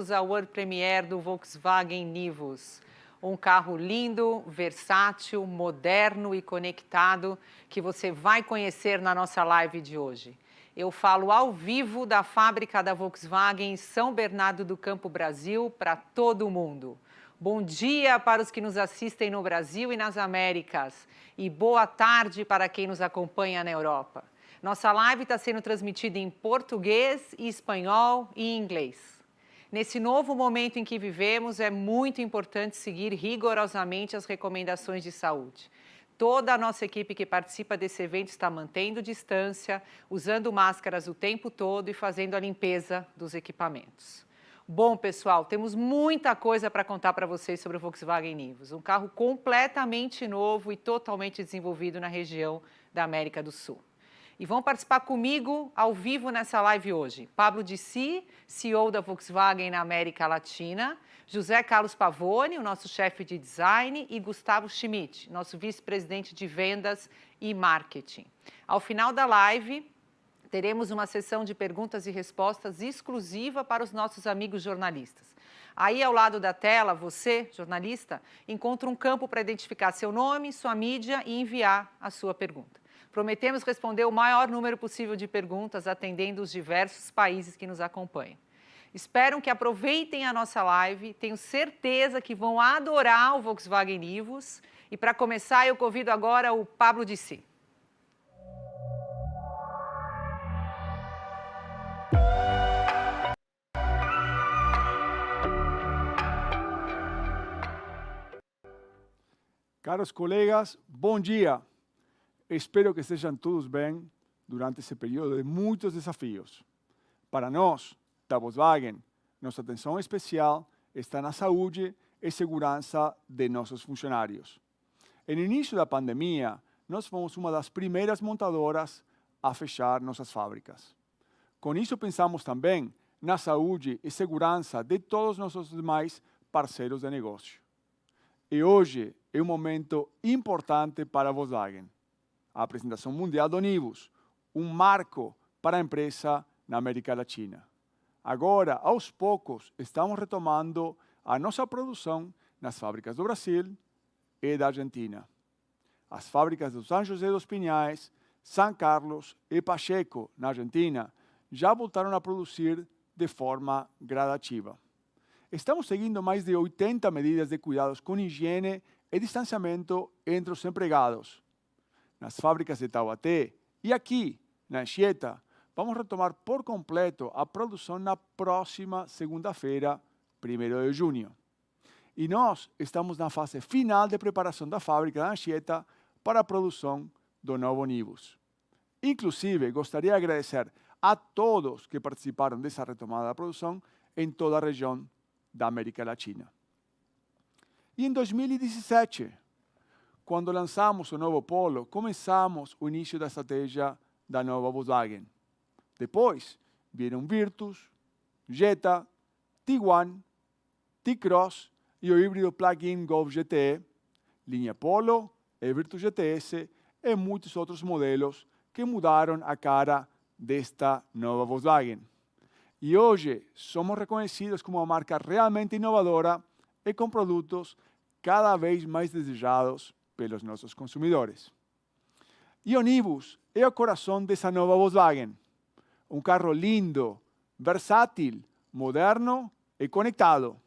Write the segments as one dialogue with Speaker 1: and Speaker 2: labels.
Speaker 1: bem-vindos ao World Premiere do Volkswagen Nivus. Um carro lindo, versátil, moderno e conectado que você vai conhecer na nossa live de hoje. Eu falo ao vivo da fábrica da Volkswagen em São Bernardo do Campo, Brasil, para todo o mundo. Bom dia para os que nos assistem no Brasil e nas Américas. E boa tarde para quem nos acompanha na Europa. Nossa live está sendo transmitida em português, espanhol e inglês. Nesse novo momento em que vivemos, é muito importante seguir rigorosamente as recomendações de saúde. Toda a nossa equipe que participa desse evento está mantendo distância, usando máscaras o tempo todo e fazendo a limpeza dos equipamentos. Bom, pessoal, temos muita coisa para contar para vocês sobre o Volkswagen Nivus, um carro completamente novo e totalmente desenvolvido na região da América do Sul. E vão participar comigo ao vivo nessa live hoje. Pablo Dissi, CEO da Volkswagen na América Latina, José Carlos Pavone, o nosso chefe de design, e Gustavo Schmidt, nosso vice-presidente de vendas e marketing. Ao final da live, teremos uma sessão de perguntas e respostas exclusiva para os nossos amigos jornalistas. Aí, ao lado da tela, você, jornalista, encontra um campo para identificar seu nome, sua mídia e enviar a sua pergunta. Prometemos responder o maior número possível de perguntas, atendendo os diversos países que nos acompanham. Espero que aproveitem a nossa live, tenho certeza que vão adorar o Volkswagen Nivus. E para começar, eu convido agora o Pablo Dissi.
Speaker 2: Caros colegas, bom dia. Espero que estejam todos bem durante esse período de muitos desafios. Para nós, da Volkswagen, nossa atenção especial está na saúde e segurança de nossos funcionários. No início da pandemia, nós fomos uma das primeiras montadoras a fechar nossas fábricas. Com isso, pensamos também na saúde e segurança de todos nossos demais parceiros de negócio. E hoje é um momento importante para a Volkswagen. A apresentação mundial do Nivus, um marco para a empresa na América Latina. Agora, aos poucos, estamos retomando a nossa produção nas fábricas do Brasil e da Argentina. As fábricas de São José dos Pinhais, São Carlos e Pacheco, na Argentina, já voltaram a produzir de forma gradativa. Estamos seguindo mais de 80 medidas de cuidados com higiene e distanciamento entre os empregados. Nas fábricas de Taubaté e aqui, na Anchieta, vamos retomar por completo a produção na próxima segunda-feira, 1º de junho. E nós estamos na fase final de preparação da fábrica da Anchieta para a produção do novo Nivus. Inclusive, gostaria de agradecer a todos que participaram dessa retomada da produção em toda a região da América Latina. E em 2017, quando lançamos o novo Polo, começamos o início da estratégia da nova Volkswagen. Depois, vieram Virtus, Jetta, Tiguan, T-Cross e o híbrido plug-in Golf GTE, linha Polo e Virtus GTS e muitos outros modelos que mudaram a cara desta nova Volkswagen. E hoje somos reconhecidos como uma marca realmente inovadora e com produtos cada vez mais desejados pelos nossos consumidores. E o Nivus é o coração dessa nova Volkswagen. Um carro lindo, versátil, moderno e conectado.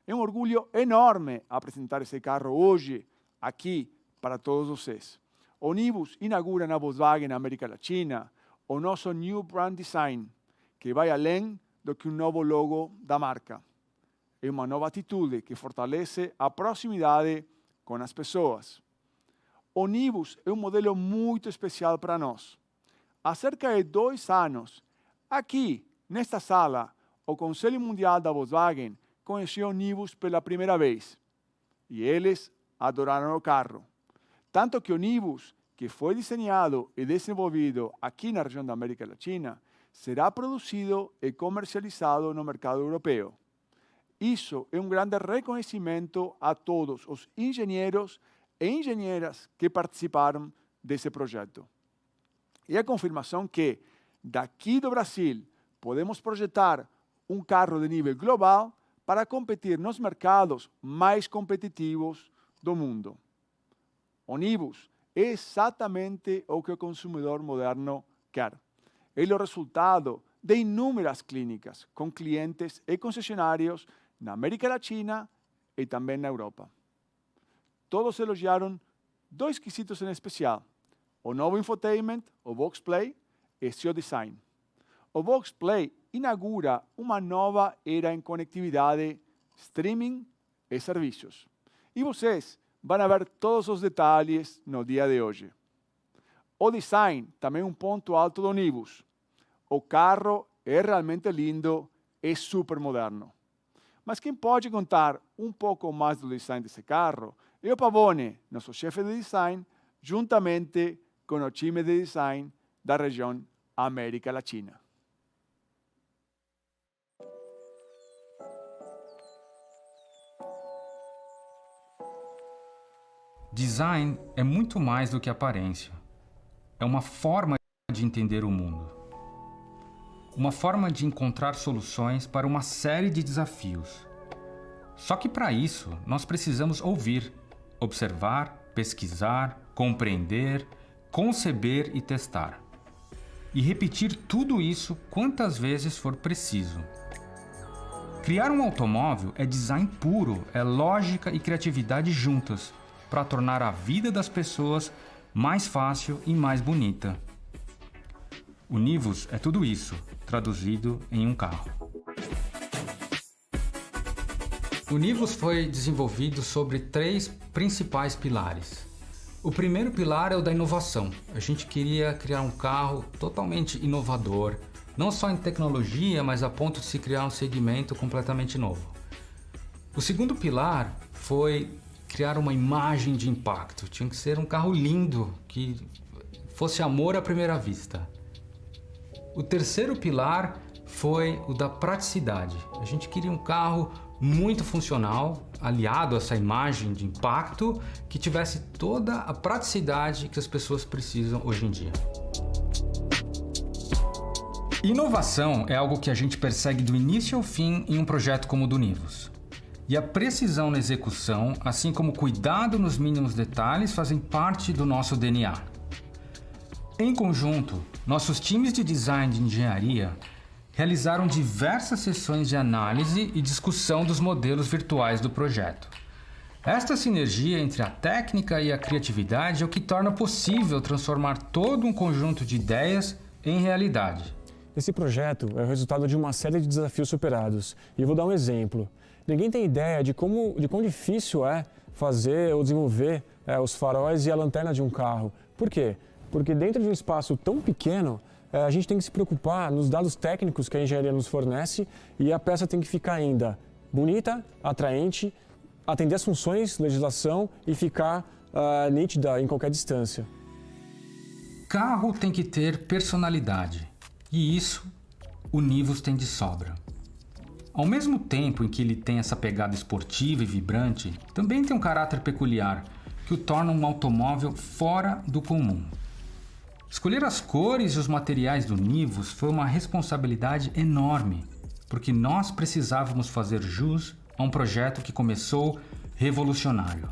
Speaker 2: É um orgulho enorme apresentar esse carro hoje, aqui, para todos vocês. O Nivus inaugura na Volkswagen na América Latina o nosso New Brand Design, que vai além do que um novo logo da marca. É uma nova atitude que fortalece a proximidade com as pessoas. O Nivus é um modelo muito especial para nós. Há cerca de 2 anos, aqui, nesta sala, o Conselho Mundial da Volkswagen conheceu o Nivus pela primeira vez. E eles adoraram o carro. Tanto que o Nivus, que foi desenhado e desenvolvido aqui na região da América Latina, será produzido e comercializado no mercado europeu. Isso é um grande reconhecimento a todos os engenheiros e engenheiras que participaram desse projeto. E a confirmação que, daqui do Brasil, podemos projetar um carro de nível global para competir nos mercados mais competitivos do mundo. O Nivus é exatamente o que o consumidor moderno quer. Ele é o resultado de inúmeras clínicas com clientes e concessionários na América Latina e também na Europa. Todos elogiaram dois quesitos em especial: o novo infotainment, o Vox Play, e seu design. O Vox Play inaugura uma nova era em conectividade, streaming e serviços. E vocês vão ver todos os detalhes no dia de hoje. O design também é um ponto alto do Nivus. O carro é realmente lindo e super moderno. Mas quem pode contar um pouco mais do design desse carro é o Pavone, nosso chefe de design, juntamente com o time de design da região América Latina.
Speaker 3: Design é muito mais do que aparência. É uma forma de entender o mundo. Uma forma de encontrar soluções para uma série de desafios. Só que para isso, nós precisamos ouvir, observar, pesquisar, compreender, conceber e testar. E repetir tudo isso quantas vezes for preciso. Criar um automóvel é design puro, é lógica e criatividade juntas, para tornar a vida das pessoas mais fácil e mais bonita. O Nivus é tudo isso, traduzido em um carro. O Nivus foi desenvolvido sobre 3 principais pilares. O primeiro pilar é o da inovação. A gente queria criar um carro totalmente inovador, não só em tecnologia, mas a ponto de se criar um segmento completamente novo. O segundo pilar foi criar uma imagem de impacto. Tinha que ser um carro lindo, que fosse amor à primeira vista. O terceiro pilar foi o da praticidade. A gente queria um carro muito funcional, aliado a essa imagem de impacto, que tivesse toda a praticidade que as pessoas precisam hoje em dia. Inovação é algo que a gente persegue do início ao fim em um projeto como o do Nivus. E a precisão na execução, assim como o cuidado nos mínimos detalhes, fazem parte do nosso DNA. Em conjunto, nossos times de design e de engenharia realizaram diversas sessões de análise e discussão dos modelos virtuais do projeto. Esta sinergia entre a técnica e a criatividade é o que torna possível transformar todo um conjunto de ideias em realidade.
Speaker 4: Esse projeto é o resultado de uma série de desafios superados. E eu vou dar um exemplo. Ninguém tem ideia de quão difícil é fazer ou desenvolver os faróis e a lanterna de um carro. Por quê? Porque dentro de um espaço tão pequeno, a gente tem que se preocupar nos dados técnicos que a engenharia nos fornece e a peça tem que ficar ainda bonita, atraente, atender às funções, legislação e ficar nítida em qualquer distância.
Speaker 3: Carro tem que ter personalidade e isso o Nivus tem de sobra. Ao mesmo tempo em que ele tem essa pegada esportiva e vibrante, também tem um caráter peculiar que o torna um automóvel fora do comum. Escolher as cores e os materiais do Nivus foi uma responsabilidade enorme, porque nós precisávamos fazer jus a um projeto que começou revolucionário.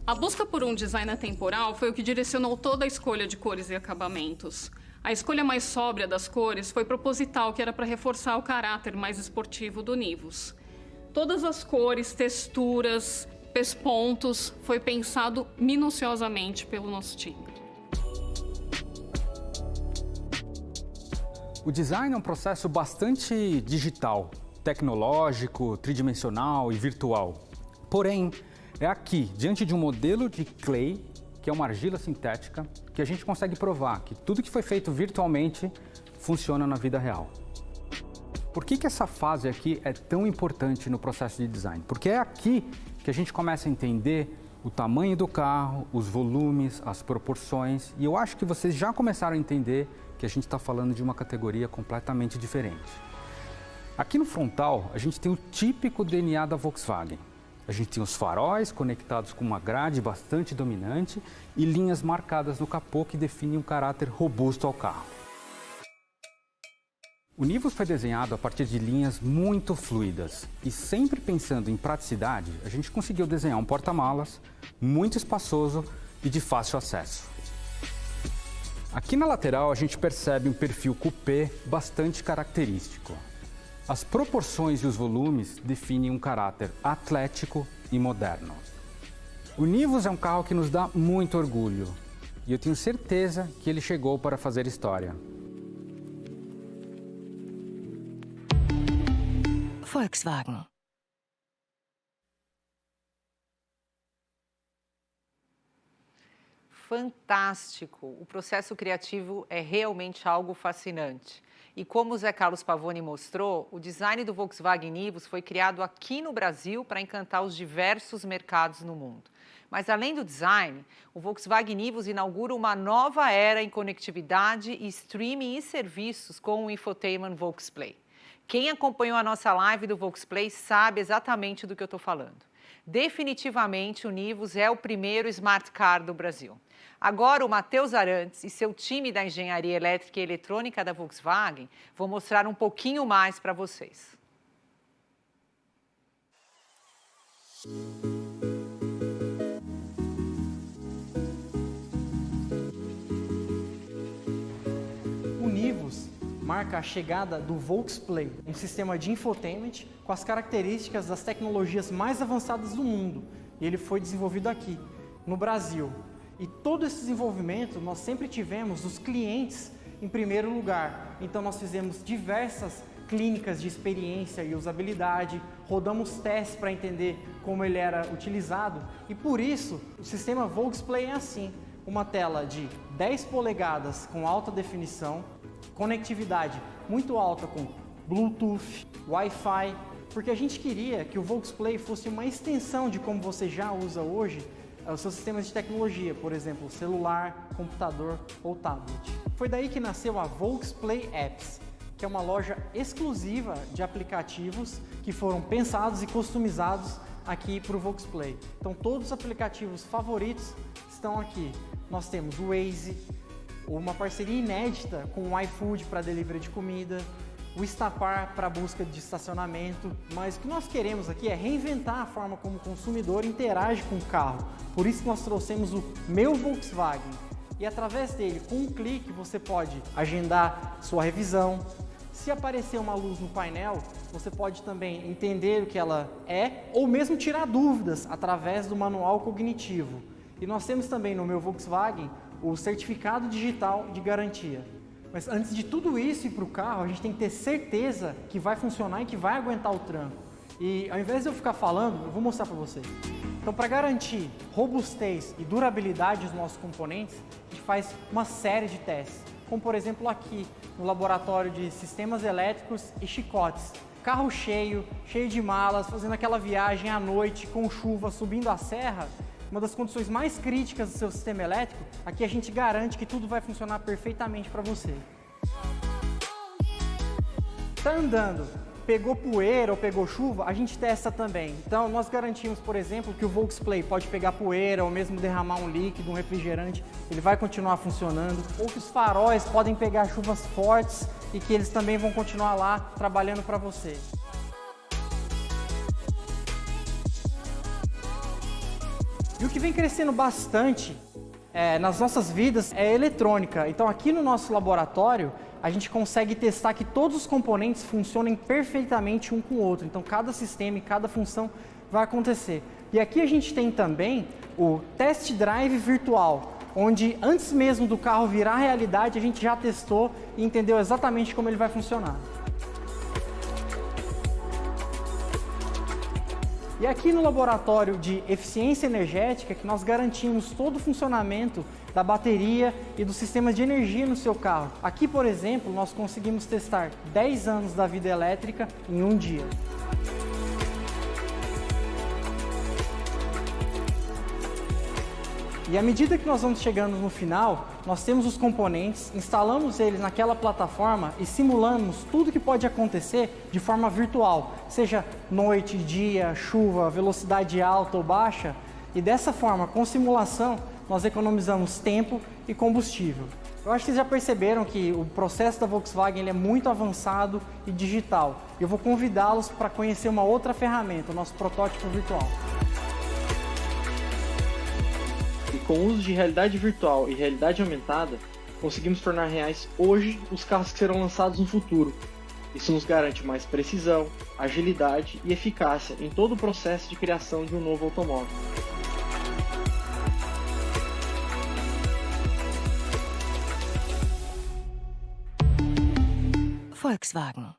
Speaker 5: A busca por um design atemporal foi o que direcionou toda a escolha de cores e acabamentos. A escolha mais sóbria das cores foi proposital, que era para reforçar o caráter mais esportivo do Nivus. Todas as cores, texturas, pespontos, foi pensado minuciosamente pelo nosso time.
Speaker 3: O design é um processo bastante digital, tecnológico, tridimensional e virtual. Porém, é aqui, diante de um modelo de clay, que é uma argila sintética, que a gente consegue provar que tudo que foi feito virtualmente funciona na vida real. Por que essa fase aqui é tão importante no processo de design? Porque é aqui que a gente começa a entender o tamanho do carro, os volumes, as proporções, e eu acho que vocês já começaram a entender que a gente está falando de uma categoria completamente diferente. Aqui no frontal, a gente tem o típico DNA da Volkswagen. A gente tem os faróis conectados com uma grade bastante dominante e linhas marcadas no capô que definem um caráter robusto ao carro. O Nivus foi desenhado a partir de linhas muito fluidas e sempre pensando em praticidade, a gente conseguiu desenhar um porta-malas muito espaçoso e de fácil acesso. Aqui na lateral a gente percebe um perfil coupé bastante característico. As proporções e os volumes definem um caráter atlético e moderno. O Nivus é um carro que nos dá muito orgulho e eu tenho certeza que ele chegou para fazer história.
Speaker 6: Volkswagen.
Speaker 1: Fantástico! O processo criativo é realmente algo fascinante. E como o Zé Carlos Pavoni mostrou, o design do Volkswagen Nivus foi criado aqui no Brasil para encantar os diversos mercados no mundo. Mas além do design, o Volkswagen Nivus inaugura uma nova era em conectividade, streaming e serviços com o Infotainment Volksplay. Quem acompanhou a nossa live do Volksplay sabe exatamente do que eu estou falando. Definitivamente, o Nivus é o primeiro Smart Car do Brasil. Agora, o Matheus Arantes e seu time da Engenharia Elétrica e Eletrônica da Volkswagen vão mostrar um pouquinho mais para vocês.
Speaker 7: O Nivus marca a chegada do Volksplay, um sistema de infotainment com as características das tecnologias mais avançadas do mundo. E ele foi desenvolvido aqui, no Brasil. E todo esse desenvolvimento nós sempre tivemos os clientes em primeiro lugar. Então nós fizemos diversas clínicas de experiência e usabilidade, rodamos testes para entender como ele era utilizado e por isso o sistema Volksplay é assim, uma tela de 10 polegadas com alta definição, conectividade muito alta com Bluetooth, Wi-Fi, porque a gente queria que o Volksplay fosse uma extensão de como você já usa hoje os seus sistemas de tecnologia, por exemplo, celular, computador ou tablet. Foi daí que nasceu a Volksplay Apps, que é uma loja exclusiva de aplicativos que foram pensados e customizados aqui para o Volksplay. Então todos os aplicativos favoritos estão aqui. Nós temos o Waze, uma parceria inédita com o iFood para delivery de comida, o Instapar para busca de estacionamento, mas o que nós queremos aqui é reinventar a forma como o consumidor interage com o carro. Por isso que nós trouxemos o Meu Volkswagen e através dele, com um clique, você pode agendar sua revisão. Se aparecer uma luz no painel, você pode também entender o que ela é ou mesmo tirar dúvidas através do manual cognitivo. E nós temos também no Meu Volkswagen o certificado digital de garantia. Mas antes de tudo isso ir para o carro, a gente tem que ter certeza que vai funcionar e que vai aguentar o tranco. E ao invés de eu ficar falando, eu vou mostrar para vocês. Então, para garantir robustez e durabilidade dos nossos componentes, a gente faz uma série de testes. Como, por exemplo, aqui no laboratório de sistemas elétricos e chicotes. Carro cheio, cheio de malas, fazendo aquela viagem à noite, com chuva, subindo a serra. Uma das condições mais críticas do seu sistema elétrico, aqui a gente garante que tudo vai funcionar perfeitamente para você. Está andando, pegou poeira ou pegou chuva, a gente testa também. Então nós garantimos, por exemplo, que o Volksplay pode pegar poeira ou mesmo derramar um líquido, um refrigerante, ele vai continuar funcionando. Ou que os faróis podem pegar chuvas fortes e que eles também vão continuar lá trabalhando para você. E o que vem crescendo bastante nas nossas vidas é a eletrônica. Então aqui no nosso laboratório a gente consegue testar que todos os componentes funcionem perfeitamente um com o outro. Então cada sistema e cada função vai acontecer. E aqui a gente tem também o Test Drive virtual, onde antes mesmo do carro virar realidade a gente já testou e entendeu exatamente como ele vai funcionar. E aqui no laboratório de eficiência energética que nós garantimos todo o funcionamento da bateria e do sistema de energia no seu carro. Aqui, por exemplo, nós conseguimos testar 10 anos da vida elétrica em um dia. E à medida que nós vamos chegando no final, nós temos os componentes, instalamos eles naquela plataforma e simulamos tudo que pode acontecer de forma virtual, seja noite, dia, chuva, velocidade alta ou baixa. E dessa forma, com simulação, nós economizamos tempo e combustível. Eu acho que vocês já perceberam que o processo da Volkswagen ele é muito avançado e digital. Eu vou convidá-los para conhecer uma outra ferramenta, o nosso protótipo virtual. E com o uso de realidade virtual e realidade aumentada, conseguimos tornar reais hoje os carros que serão lançados no futuro. Isso nos garante mais precisão, agilidade e eficácia em todo o processo de criação de um novo automóvel.
Speaker 6: Volkswagen.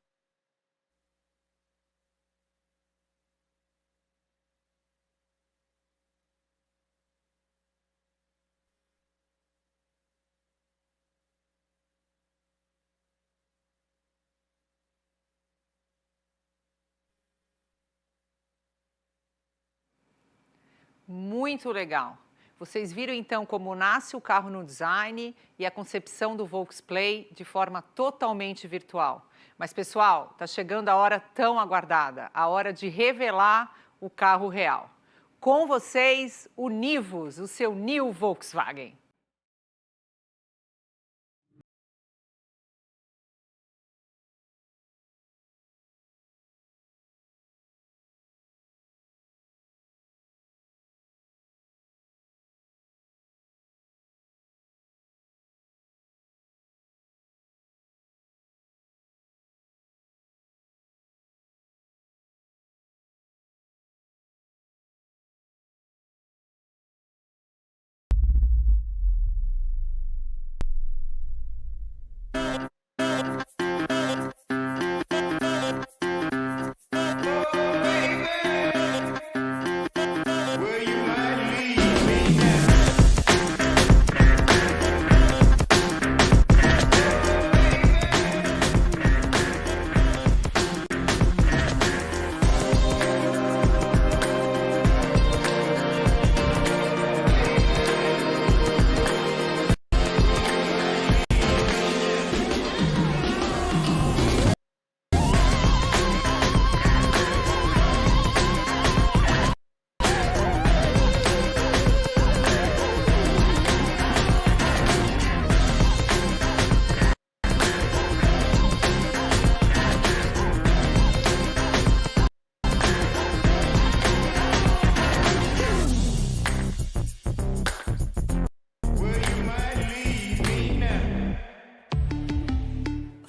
Speaker 1: Muito legal. Vocês viram então como nasce o carro no design e a concepção do Volksplay de forma totalmente virtual. Mas pessoal, está chegando a hora tão aguardada, a hora de revelar o carro real. Com vocês, o Nivus, o seu New Volkswagen.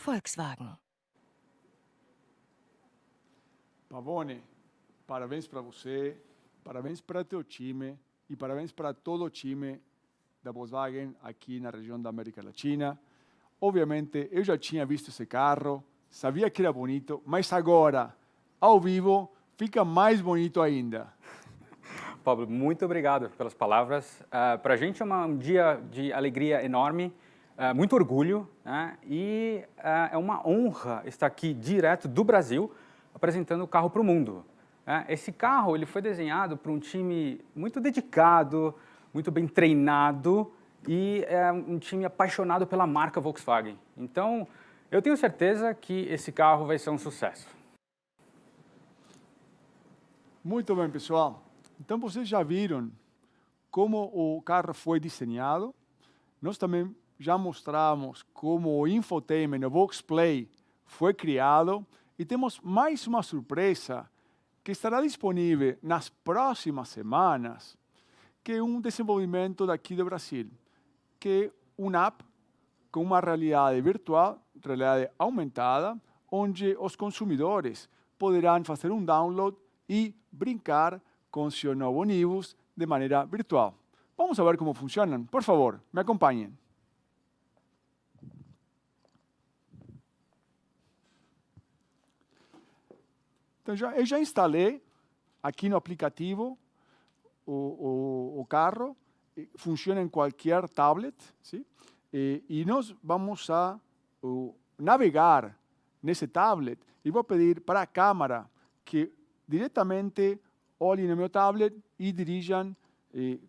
Speaker 6: Volkswagen.
Speaker 2: Pavone, parabéns para você, parabéns para teu time e parabéns para todo o time da Volkswagen aqui na região da América Latina. Obviamente, eu já tinha visto esse carro, sabia que era bonito, mas agora, ao vivo, fica mais bonito ainda.
Speaker 3: Pablo, muito obrigado pelas palavras. Para a gente é um dia de alegria enorme, muito orgulho, né? E é uma honra estar aqui direto do Brasil apresentando o carro para o mundo. Esse carro ele foi desenhado por um time muito dedicado, muito bem treinado e é um time apaixonado pela marca Volkswagen. Então, eu tenho certeza que esse carro vai ser um sucesso.
Speaker 2: Muito bem, pessoal. Então, vocês já viram como o carro foi desenhado. Nós também já mostramos como o infotainment, o Volksplay, foi criado. E temos mais uma surpresa que estará disponível nas próximas semanas, que é um desenvolvimento daqui do Brasil, que é uma app com uma realidade virtual, realidade aumentada, onde os consumidores poderão fazer um download e brincar com seu novo Nivus de maneira virtual. Vamos ver como funcionam. Por favor, me acompanhem. Então, eu já instalei aqui no aplicativo o carro, funciona em qualquer tablet, sim? E nós vamos a navegar nesse tablet e vou pedir para a câmera que diretamente olhem no meu tablet e dirijam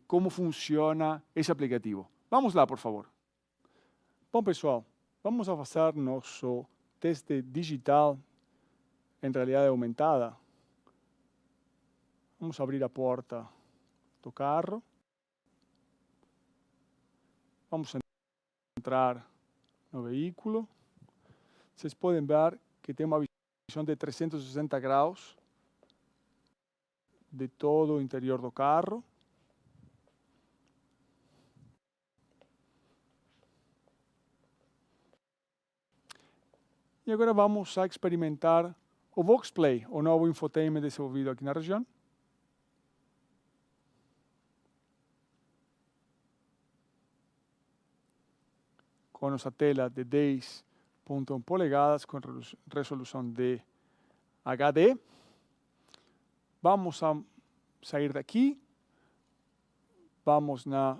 Speaker 2: como funciona esse aplicativo. Vamos lá, por favor. Bom, pessoal, vamos a fazer nosso teste digital em realidade aumentada. Vamos abrir a porta do carro. Vamos entrar no veículo. Vocês podem ver que tem uma visão de 360 graus de todo o interior do carro. E agora vamos a experimentar o VoxPlay, o novo infotainment desenvolvido aqui na região. Com nossa tela de 10.1 polegadas com resolução de HD. Vamos a sair daqui. Vamos na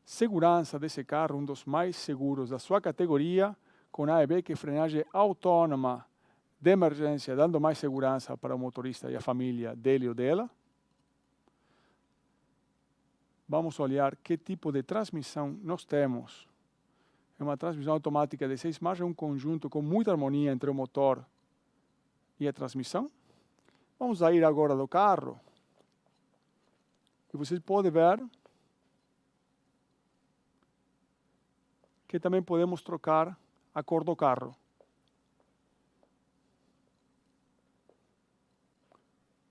Speaker 2: segurança desse carro, um dos mais seguros da sua categoria, com AEB, que é frenagem autônoma de emergência, dando mais segurança para o motorista e a família dele ou dela. Vamos olhar que tipo de transmissão nós temos. É uma transmissão automática de 6 marchas, um conjunto com muita harmonia entre o motor e a transmissão. Vamos sair agora do carro. E vocês podem ver que também podemos trocar a cor do carro.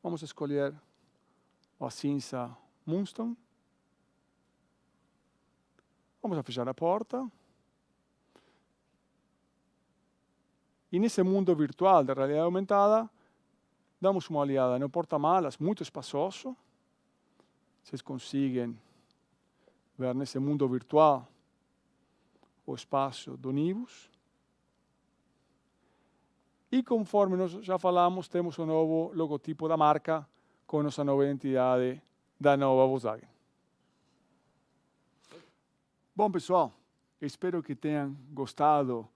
Speaker 2: Vamos escolher a cinza Moonstone. Vamos a fechar a porta. E nesse mundo virtual da realidade aumentada, damos uma olhada no porta-malas, muito espaçoso. Vocês conseguem ver nesse mundo virtual o espaço do Nivus. E conforme nós já falamos, temos o novo logotipo da marca com nossa nova identidade da nova Volkswagen. Bom, pessoal, espero que tenham gostado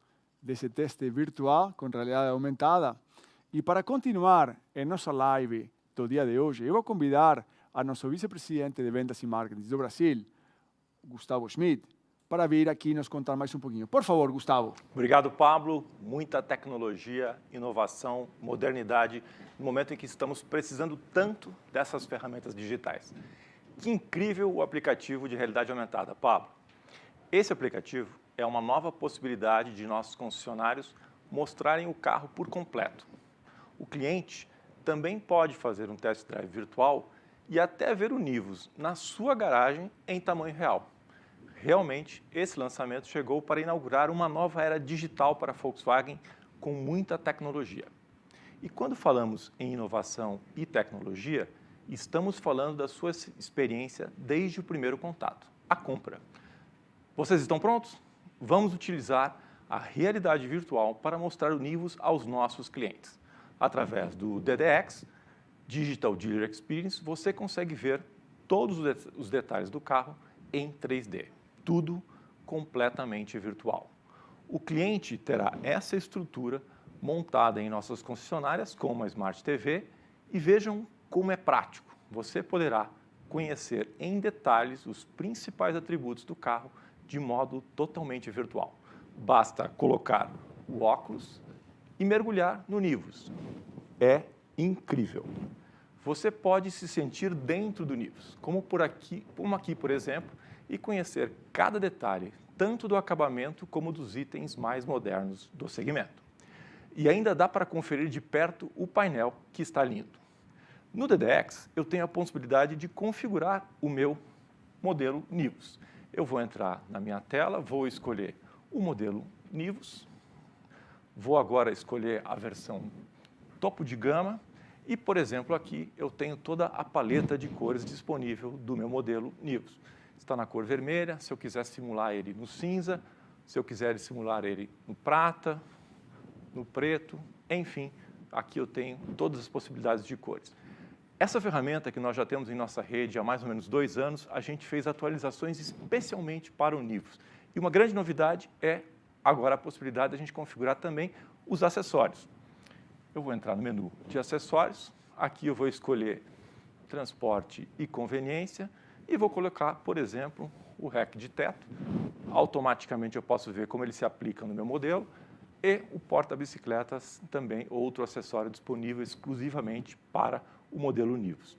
Speaker 2: desse teste virtual com realidade aumentada. E para continuar em nossa live do dia de hoje, eu vou convidar a nosso vice-presidente de vendas e marketing do Brasil, Gustavo Schmidt, para vir aqui nos contar mais um pouquinho. Por favor, Gustavo.
Speaker 8: Obrigado, Pablo. Muita tecnologia, inovação, modernidade, no momento em que estamos precisando tanto dessas ferramentas digitais. Que incrível o aplicativo de realidade aumentada, Pablo. Esse aplicativo é uma nova possibilidade de nossos concessionários mostrarem o carro por completo. O cliente também pode fazer um test drive virtual e até ver o Nivus na sua garagem em tamanho real. Realmente, esse lançamento chegou para inaugurar uma nova era digital para a Volkswagen com muita tecnologia. E quando falamos em inovação e tecnologia, estamos falando da sua experiência desde o primeiro contato, a compra. Vocês estão prontos? Vamos utilizar a realidade virtual para mostrar o Nivus aos nossos clientes. Através do DDX, Digital Dealer Experience, você consegue ver todos os detalhes do carro em 3D. Tudo completamente virtual. O cliente terá essa estrutura montada em nossas concessionárias, como a Smart TV, e vejam como é prático. Você poderá conhecer em detalhes os principais atributos do carro de modo totalmente virtual. Basta colocar o óculos e mergulhar no Nivus. É incrível. Você pode se sentir dentro do Nivus, como aqui, por exemplo, e conhecer cada detalhe, tanto do acabamento como dos itens mais modernos do segmento. E ainda dá para conferir de perto o painel, que está lindo. No DDX, eu tenho a possibilidade de configurar o meu modelo Nivus. Eu vou entrar na minha tela, vou escolher o modelo Nivus, vou agora escolher a versão topo de gama e, por exemplo, aqui eu tenho toda a paleta de cores disponível do meu modelo Nivus. Está na cor vermelha, se eu quiser simular ele no cinza, se eu quiser simular ele no prata, no preto, enfim, aqui eu tenho todas as possibilidades de cores. Essa ferramenta que nós já temos em nossa rede há mais ou menos 2 anos, a gente fez atualizações especialmente para o Nivus. E uma grande novidade é agora a possibilidade de a gente configurar também os acessórios. Eu vou entrar no menu de acessórios, aqui eu vou escolher transporte e conveniência e vou colocar, por exemplo, o rack de teto. Automaticamente eu posso ver como ele se aplica no meu modelo e o porta-bicicletas também, outro acessório disponível exclusivamente para o modelo Nivus.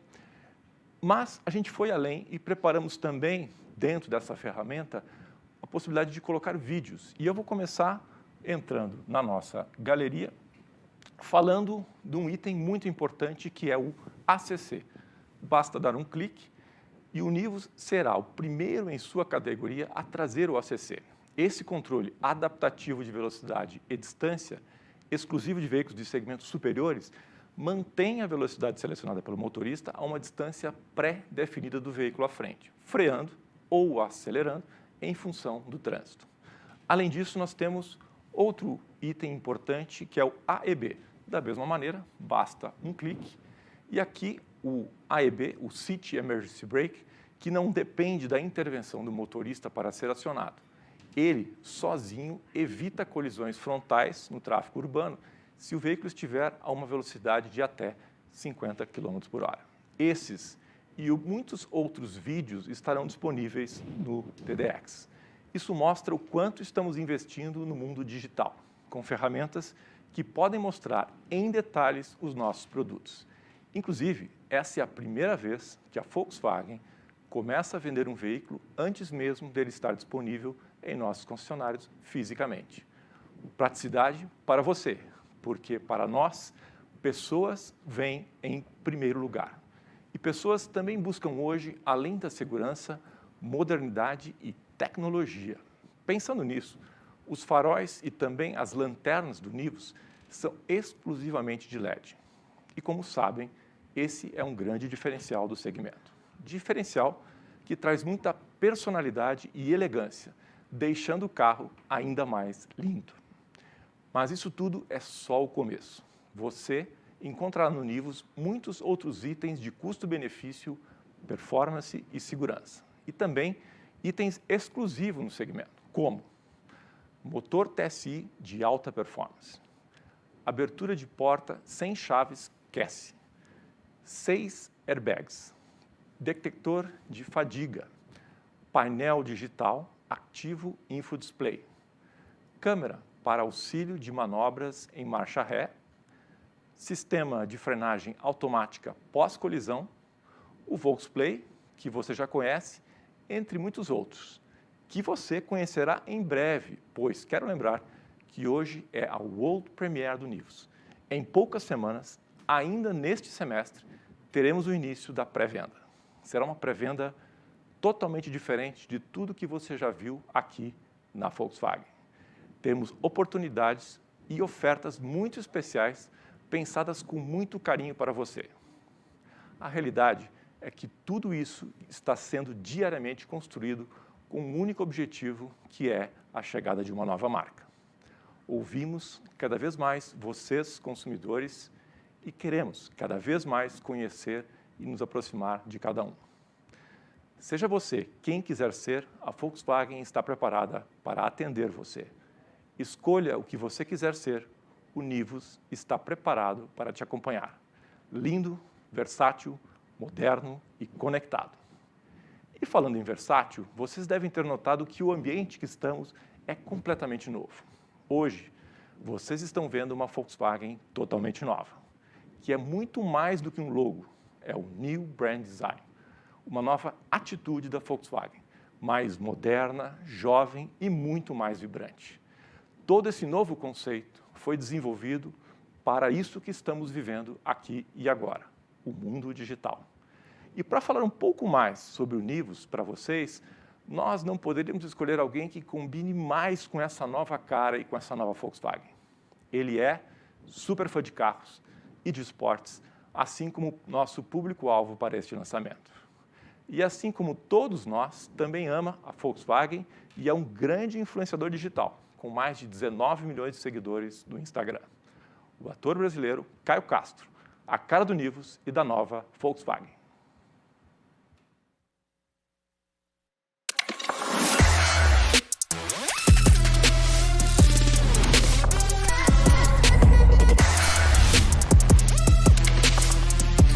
Speaker 8: Mas a gente foi além e preparamos também, dentro dessa ferramenta, a possibilidade de colocar vídeos. E eu vou começar entrando na nossa galeria, falando de um item muito importante que é o ACC. Basta dar um clique e o Nivus será o primeiro em sua categoria a trazer o ACC. Esse controle adaptativo de velocidade e distância, exclusivo de veículos de segmentos superiores, mantém a velocidade selecionada pelo motorista a uma distância pré-definida do veículo à frente, freando ou acelerando em função do trânsito. Além disso, nós temos outro item importante, que é o AEB. Da mesma maneira, basta um clique e aqui o AEB, o City Emergency Brake, que não depende da intervenção do motorista para ser acionado. Ele, sozinho, evita colisões frontais no tráfego urbano se o veículo estiver a uma velocidade de até 50 km por hora. Esses e muitos outros vídeos estarão disponíveis no TEDx. Isso mostra o quanto estamos investindo no mundo digital, com ferramentas que podem mostrar em detalhes os nossos produtos. Inclusive, essa é a primeira vez que a Volkswagen começa a vender um veículo antes mesmo dele estar disponível em nossos concessionários fisicamente. Praticidade para você, porque para nós, pessoas vêm em primeiro lugar. E pessoas também buscam hoje, além da segurança, modernidade e tecnologia. Pensando nisso, os faróis e também as lanternas do Nivus são exclusivamente de LED. E como sabem, esse é um grande diferencial do segmento. Diferencial que traz muita personalidade e elegância, deixando o carro ainda mais lindo. Mas isso tudo é só o começo. Você encontrará no Nivus muitos outros itens de custo-benefício, performance e segurança. E também itens exclusivos no segmento, como motor TSI de alta performance, abertura de porta sem chaves QESS, 6 airbags, detector de fadiga, painel digital Activo Info Display, câmera para auxílio de manobras em marcha ré, sistema de frenagem automática pós-colisão, o Volksplay, que você já conhece, entre muitos outros, que você conhecerá em breve, pois quero lembrar que hoje é a World Premiere do Nivus. Em poucas semanas, ainda neste semestre, teremos o início da pré-venda. Será uma pré-venda totalmente diferente de tudo que você já viu aqui na Volkswagen. Temos oportunidades e ofertas muito especiais, pensadas com muito carinho para você. A realidade é que tudo isso está sendo diariamente construído com um único objetivo, que é a chegada de uma nova marca. Ouvimos cada vez mais vocês, consumidores, e queremos cada vez mais conhecer e nos aproximar de cada um. Seja você quem quiser ser, a Volkswagen está preparada para atender você. Escolha o que você quiser ser, o Nivus está preparado para te acompanhar. Lindo, versátil, moderno e conectado. E falando em versátil, vocês devem ter notado que o ambiente que estamos é completamente novo. Hoje, vocês estão vendo uma Volkswagen totalmente nova, que é muito mais do que um logo, é o New Brand Design, uma nova atitude da Volkswagen, mais moderna, jovem e muito mais vibrante. Todo esse novo conceito foi desenvolvido para isso que estamos vivendo aqui e agora, o mundo digital. E para falar um pouco mais sobre o Nivus para vocês, nós não poderíamos escolher alguém que combine mais com essa nova cara e com essa nova Volkswagen. Ele é super fã de carros e de esportes, assim como nosso público-alvo para este lançamento. E assim como todos nós, também ama a Volkswagen e é um grande influenciador digital, com mais de 19 milhões de seguidores no Instagram. O ator brasileiro Caio Castro, a cara do Nivus e da nova Volkswagen.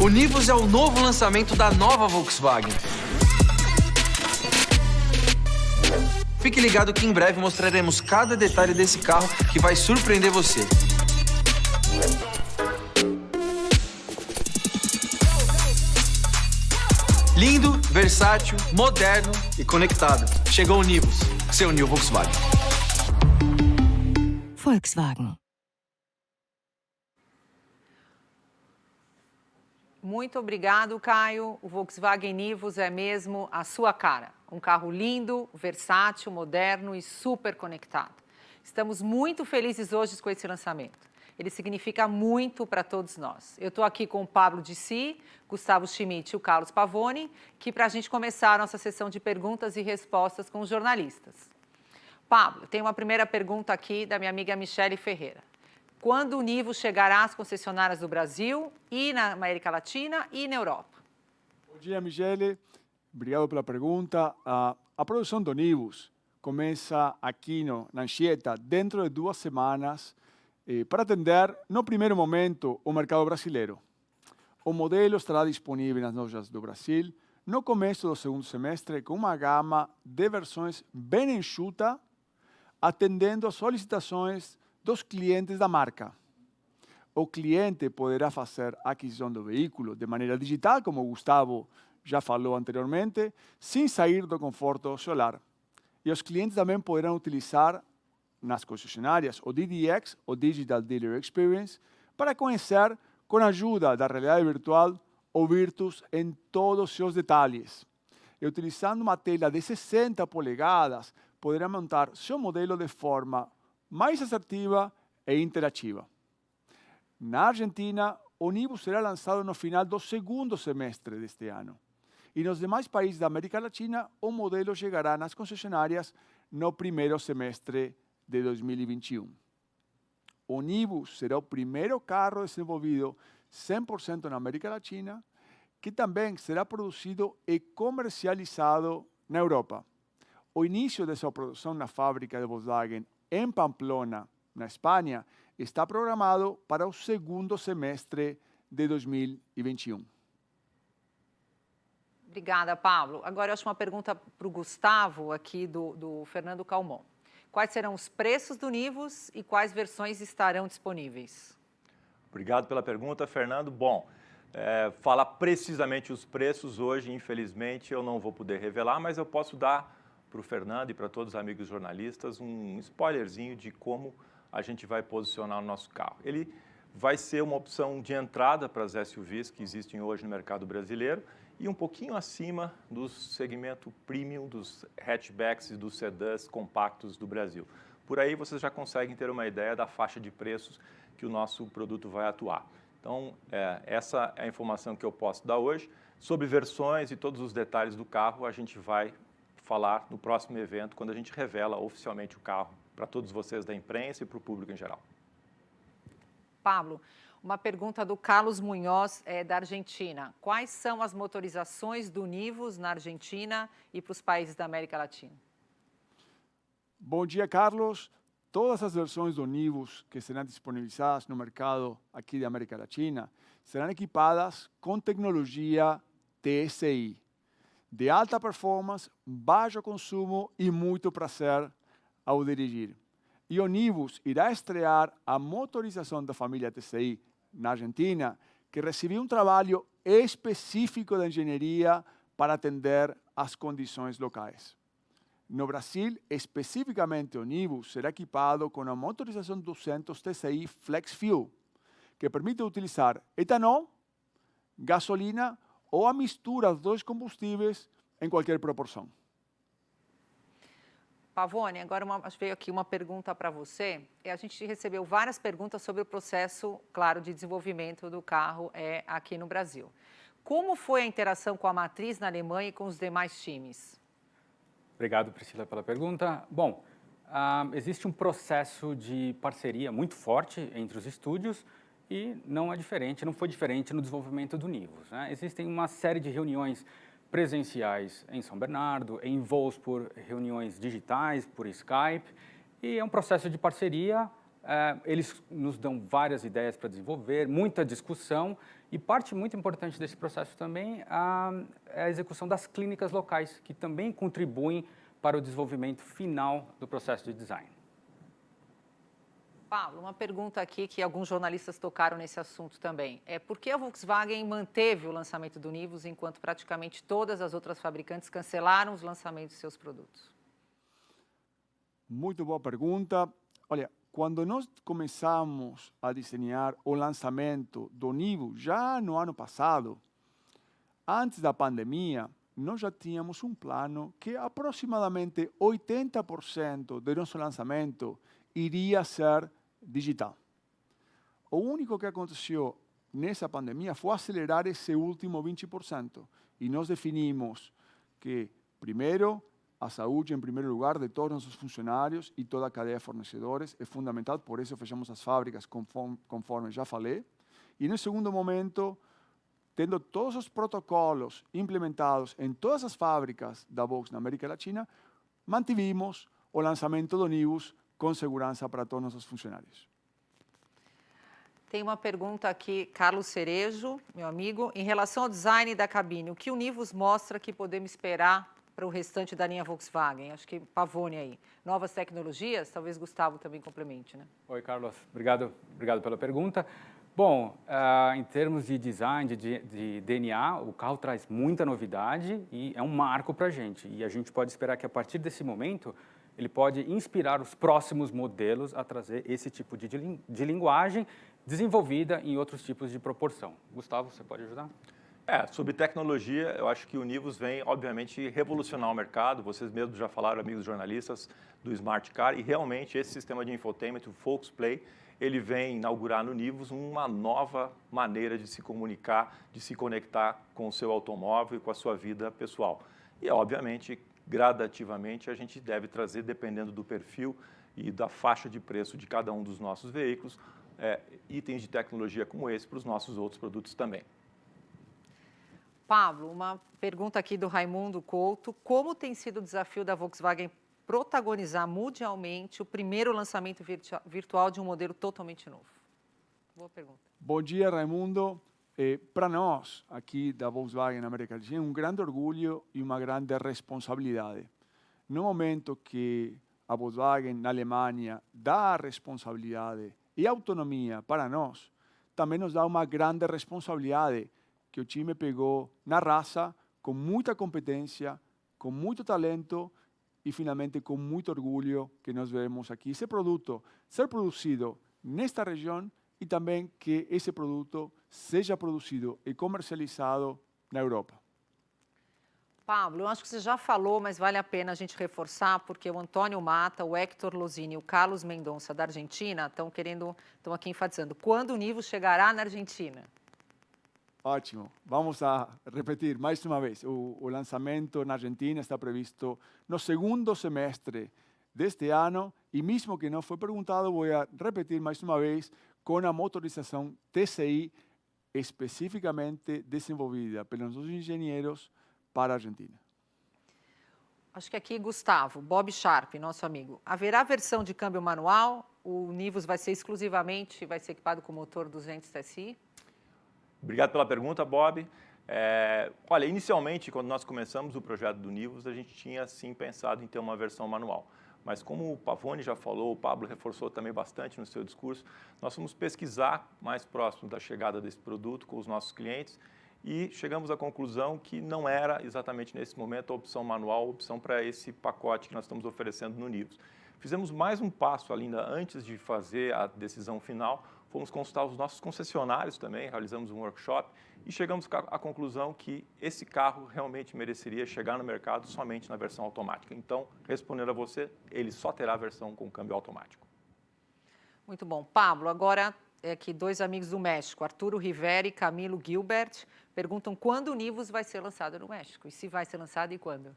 Speaker 9: O Nivus é o novo lançamento da nova Volkswagen. Fique ligado que em breve mostraremos cada detalhe desse carro que vai surpreender você. Lindo, versátil, moderno e conectado. Chegou o Nivus, seu new Volkswagen.
Speaker 6: Volkswagen.
Speaker 1: Muito obrigado, Caio. O Volkswagen Nivus é mesmo a sua cara. Um carro lindo, versátil, moderno e super conectado. Estamos muito felizes hoje com esse lançamento. Ele significa muito para todos nós. Eu estou aqui com o Pablo Dissi, Gustavo Schmidt e o Carlos Pavone, que para a gente começar a nossa sessão de perguntas e respostas com os jornalistas. Pablo, tem uma primeira pergunta aqui da minha amiga Michele Ferreira. Quando o Nivus chegará às concessionárias do Brasil e na América Latina e na Europa?
Speaker 2: Bom dia, Michele. Obrigado pela pergunta. A produção do Nivus começa aqui na Anchieta dentro de 2 semanas para atender, no primeiro momento, o mercado brasileiro. O modelo estará disponível nas lojas do Brasil no começo do segundo semestre com uma gama de versões bem enxuta, atendendo às solicitações dos clientes da marca. O cliente poderá fazer a aquisição do veículo de maneira digital, como o Gustavo já falou anteriormente, sem sair do conforto do seu lar. E os clientes também poderão utilizar nas concessionárias o DDX, o Digital Dealer Experience, para conhecer, com a ajuda da realidade virtual, o Virtus em todos os seus detalhes. E utilizando uma tela de 60 polegadas, poderá montar seu modelo de forma mais assertiva e interativa. Na Argentina, o Nivus será lançado no final do segundo semestre deste ano. E nos demais países da América Latina, o modelo chegará nas concessionárias no primeiro semestre de 2021. O Nivus será o primeiro carro desenvolvido 100% na América Latina, que também será produzido e comercializado na Europa. O início de sua produção na fábrica de Volkswagen em Pamplona, na Espanha, está programado para o segundo semestre de 2021.
Speaker 1: Obrigada, Pablo. Agora eu acho uma pergunta para o Gustavo, aqui do Fernando Calmon. Quais serão os preços do Nivus e quais versões estarão disponíveis?
Speaker 8: Obrigado pela pergunta, Fernando. Bom, falar precisamente os preços hoje, infelizmente, eu não vou poder revelar, mas eu posso dar para o Fernando e para todos os amigos jornalistas um spoilerzinho de como a gente vai posicionar o nosso carro. Ele vai ser uma opção de entrada para as SUVs que existem hoje no mercado brasileiro e um pouquinho acima do segmento premium dos hatchbacks e dos sedãs compactos do Brasil. Por aí vocês já conseguem ter uma ideia da faixa de preços que o nosso produto vai atuar. Então, essa é a informação que eu posso dar hoje. Sobre versões e todos os detalhes do carro, a gente vai falar no próximo evento, quando a gente revela oficialmente o carro para todos vocês da imprensa e para o público em geral.
Speaker 1: Pablo, uma pergunta do Carlos Munhoz, da Argentina. Quais são as motorizações do Nivus na Argentina e para os países da América Latina?
Speaker 2: Bom dia, Carlos. Todas as versões do Nivus que serão disponibilizadas no mercado aqui da América Latina serão equipadas com tecnologia TSI, de alta performance, baixo consumo e muito prazer ao dirigir. E o Nivus irá estrear a motorização da família TSI na Argentina, que recebeu um trabalho específico de engenharia para atender às condições locais. No Brasil, especificamente o Nivus será equipado com a motorização 200 TSI Flex Fuel, que permite utilizar etanol, gasolina ou a mistura dos dois combustíveis em qualquer proporção.
Speaker 1: Pavone, agora veio aqui uma pergunta para você. A gente recebeu várias perguntas sobre o processo, claro, de desenvolvimento do carro aqui no Brasil. Como foi a interação com a matriz na Alemanha e com os demais times?
Speaker 3: Obrigado, Priscila, pela pergunta. Bom, existe um processo de parceria muito forte entre os estúdios e não foi diferente no desenvolvimento do Nivus, né? Existem uma série de reuniões presenciais em São Bernardo, em voos por reuniões digitais, por Skype, e é um processo de parceria. Eles nos dão várias ideias para desenvolver, muita discussão, e parte muito importante desse processo também é a execução das clínicas locais, que também contribuem para o desenvolvimento final do processo de design.
Speaker 1: Pablo, uma pergunta aqui que alguns jornalistas tocaram nesse assunto também. Por que a Volkswagen manteve o lançamento do Nivus enquanto praticamente todas as outras fabricantes cancelaram os lançamentos de seus produtos?
Speaker 2: Muito boa pergunta. Olha, quando nós começamos a desenhar o lançamento do Nivus, já no ano passado, antes da pandemia, nós já tínhamos um plano que aproximadamente 80% do nosso lançamento iria ser digital. O único que aconteceu nessa pandemia foi acelerar esse último 20%. E nós definimos que, primeiro, a saúde em primeiro lugar de todos os nossos funcionários e toda a cadeia de fornecedores é fundamental, por isso fechamos as fábricas conforme já falei. E no segundo momento, tendo todos os protocolos implementados em todas as fábricas da Volkswagen na América Latina, mantivemos o lançamento do Nivus com segurança para todos os nossos funcionários.
Speaker 1: Tem uma pergunta aqui, Carlos Cerejo, meu amigo. Em relação ao design da cabine, o que o Nivus mostra que podemos esperar para o restante da linha Volkswagen? Acho que Pavone aí. Novas tecnologias? Talvez Gustavo também complemente, né?
Speaker 3: Oi, Carlos. Obrigado pela pergunta. Bom, em termos de design, de DNA, o carro traz muita novidade e é um marco para a gente. E a gente pode esperar que, a partir desse momento, ele pode inspirar os próximos modelos a trazer esse tipo de linguagem desenvolvida em outros tipos de proporção. Gustavo, você pode ajudar?
Speaker 8: Sobre tecnologia, eu acho que o Nivus vem, obviamente, revolucionar o mercado. Vocês mesmos já falaram, amigos jornalistas, do Smart Car, e realmente esse sistema de infotainment, o VolksPlay, ele vem inaugurar no Nivus uma nova maneira de se comunicar, de se conectar com o seu automóvel e com a sua vida pessoal. E, obviamente, gradativamente, a gente deve trazer, dependendo do perfil e da faixa de preço de cada um dos nossos veículos, itens de tecnologia como esse para os nossos outros produtos também.
Speaker 1: Pablo, uma pergunta aqui do Raimundo Couto. Como tem sido o desafio da Volkswagen protagonizar mundialmente o primeiro lançamento virtual de um modelo totalmente novo? Boa pergunta.
Speaker 2: Bom dia, Raimundo. Para nós, aqui da Volkswagen na América Latina, é um grande orgulho e uma grande responsabilidade. No momento que a Volkswagen na Alemanha dá a responsabilidade e autonomia para nós, também nos dá uma grande responsabilidade que o time pegou na raça, com muita competência, com muito talento e, finalmente, com muito orgulho que nós vemos aqui esse produto ser produzido nesta região e também que esse produto seja produzido e comercializado na Europa.
Speaker 1: Pablo, eu acho que você já falou, mas vale a pena a gente reforçar, porque o Antônio Mata, o Héctor Losini e o Carlos Mendonça, da Argentina, estão aqui enfatizando. Quando o Nivus chegará na Argentina?
Speaker 2: Ótimo. Vamos a repetir mais uma vez. O lançamento na Argentina está previsto no segundo semestre deste ano e, mesmo que não foi perguntado, vou repetir mais uma vez, com a motorização TCI especificamente desenvolvida pelos nossos engenheiros para a Argentina.
Speaker 1: Acho que aqui, Gustavo, Bob Sharp, nosso amigo. Haverá versão de câmbio manual? O Nivus vai ser equipado com motor 200 TSI?
Speaker 8: Obrigado pela pergunta, Bob. Olha, inicialmente, quando nós começamos o projeto do Nivus, a gente tinha, sim, pensado em ter uma versão manual. Mas como o Pavone já falou, o Pablo reforçou também bastante no seu discurso, nós fomos pesquisar mais próximo da chegada desse produto com os nossos clientes e chegamos à conclusão que não era exatamente nesse momento a opção manual, a opção para esse pacote que nós estamos oferecendo no Nivus. Fizemos mais um passo ainda antes de fazer a decisão final, fomos consultar os nossos concessionários também, realizamos um workshop e chegamos à conclusão que esse carro realmente mereceria chegar no mercado somente na versão automática. Então, respondendo a você, ele só terá a versão com câmbio automático.
Speaker 1: Muito bom. Pablo, agora aqui dois amigos do México, Arturo Rivera e Camilo Gilbert, perguntam quando o Nivus vai ser lançado no México e se vai ser lançado e quando.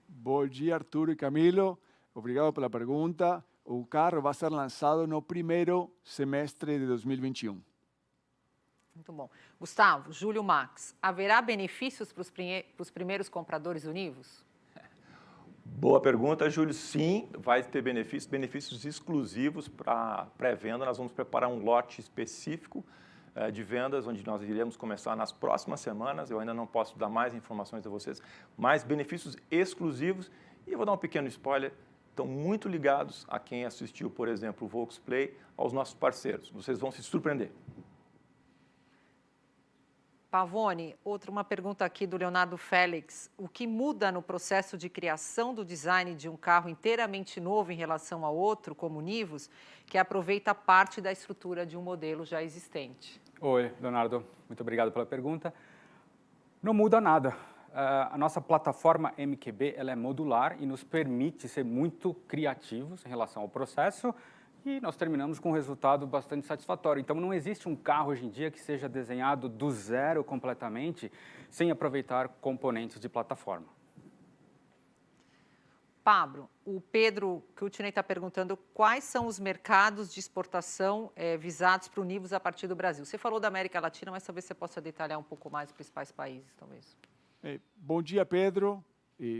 Speaker 2: Bom dia, Arturo e Camilo. Obrigado pela pergunta. O carro vai ser lançado no primeiro semestre de 2021.
Speaker 1: Muito bom. Gustavo, Júlio Max, haverá benefícios para os primeiros compradores do Nivus?
Speaker 8: Boa pergunta, Júlio. Sim, vai ter benefícios exclusivos para pré-venda. Nós vamos preparar um lote específico de vendas, onde nós iremos começar nas próximas semanas. Eu ainda não posso dar mais informações a vocês, mas benefícios exclusivos. E eu vou dar um pequeno spoiler. estão muito ligados a quem assistiu, por exemplo, o Volksplay, aos nossos parceiros. Vocês vão se surpreender.
Speaker 1: Pavone, uma pergunta aqui do Leonardo Félix. O que muda no processo de criação do design de um carro inteiramente novo em relação a outro, como o Nivus, que aproveita parte da estrutura de um modelo já existente?
Speaker 3: Oi, Leonardo. Muito obrigado pela pergunta. Não muda nada. A nossa plataforma MQB ela é modular e nos permite ser muito criativos em relação ao processo e nós terminamos com um resultado bastante satisfatório. Então, não existe um carro hoje em dia que seja desenhado do zero completamente sem aproveitar componentes de plataforma.
Speaker 1: Pablo, o Pedro Kutney está perguntando quais são os mercados de exportação visados para o Nivus a partir do Brasil. Você falou da América Latina, mas talvez você possa detalhar um pouco mais os principais países, talvez.
Speaker 2: Bom dia, Pedro.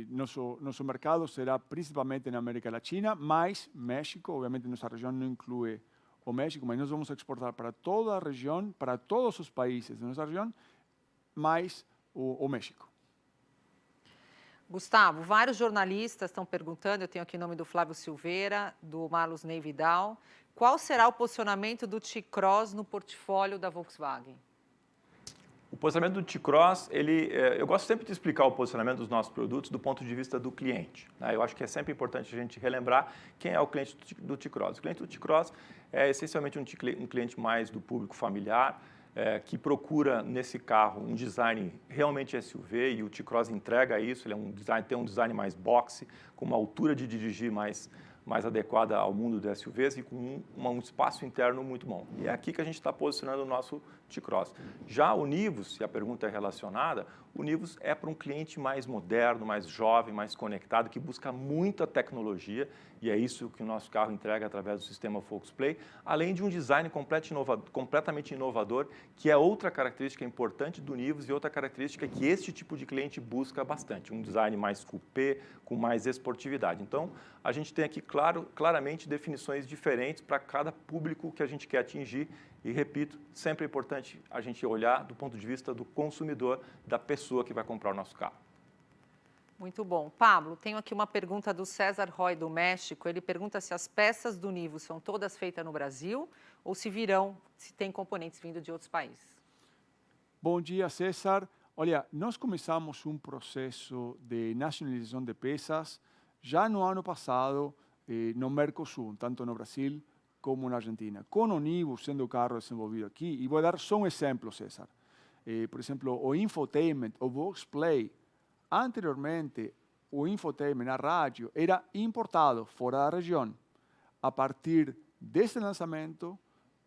Speaker 2: Nosso mercado será principalmente na América Latina, mais México. Obviamente, nossa região não inclui o México, mas nós vamos exportar para toda a região, para todos os países da nossa região, mais o México.
Speaker 1: Gustavo, vários jornalistas estão perguntando, eu tenho aqui o nome do Flávio Silveira, do Marlos Ney Vidal, qual será o posicionamento do T-Cross no portfólio da Volkswagen?
Speaker 8: O posicionamento do T-Cross, eu gosto sempre de explicar o posicionamento dos nossos produtos do ponto de vista do cliente, né? Eu acho que é sempre importante a gente relembrar quem é o cliente do T-Cross. O cliente do T-Cross é essencialmente um cliente mais do público familiar, que procura nesse carro um design realmente SUV, e o T-Cross entrega isso. Ele tem um design mais boxe, com uma altura de dirigir mais adequada ao mundo dos SUVs e com um espaço interno muito bom. E é aqui que a gente está posicionando o nosso T-Cross. Já o Nivus, se a pergunta é relacionada, o Nivus é para um cliente mais moderno, mais jovem, mais conectado, que busca muita tecnologia, e é isso que o nosso carro entrega através do sistema Volksplay, além de um design completamente inovador, que é outra característica importante do Nivus e outra característica que este tipo de cliente busca bastante, um design mais coupé, com mais esportividade. Então, a gente tem aqui claramente definições diferentes para cada público que a gente quer atingir. E, repito, sempre é importante a gente olhar do ponto de vista do consumidor, da pessoa que vai comprar o nosso carro.
Speaker 1: Muito bom. Pablo, tenho aqui uma pergunta do César Roy, do México. Ele pergunta se as peças do Nivus são todas feitas no Brasil ou se tem componentes vindo de outros países.
Speaker 2: Bom dia, César. Olha, nós começamos um processo de nacionalização de peças já no ano passado no Mercosul, tanto no Brasil como na Argentina, com o Nivus sendo o carro desenvolvido aqui. E vou dar só um exemplo, César. Por exemplo, o infotainment, o Volksplay. Anteriormente, o infotainment, a rádio, era importado fora da região. A partir desse lançamento,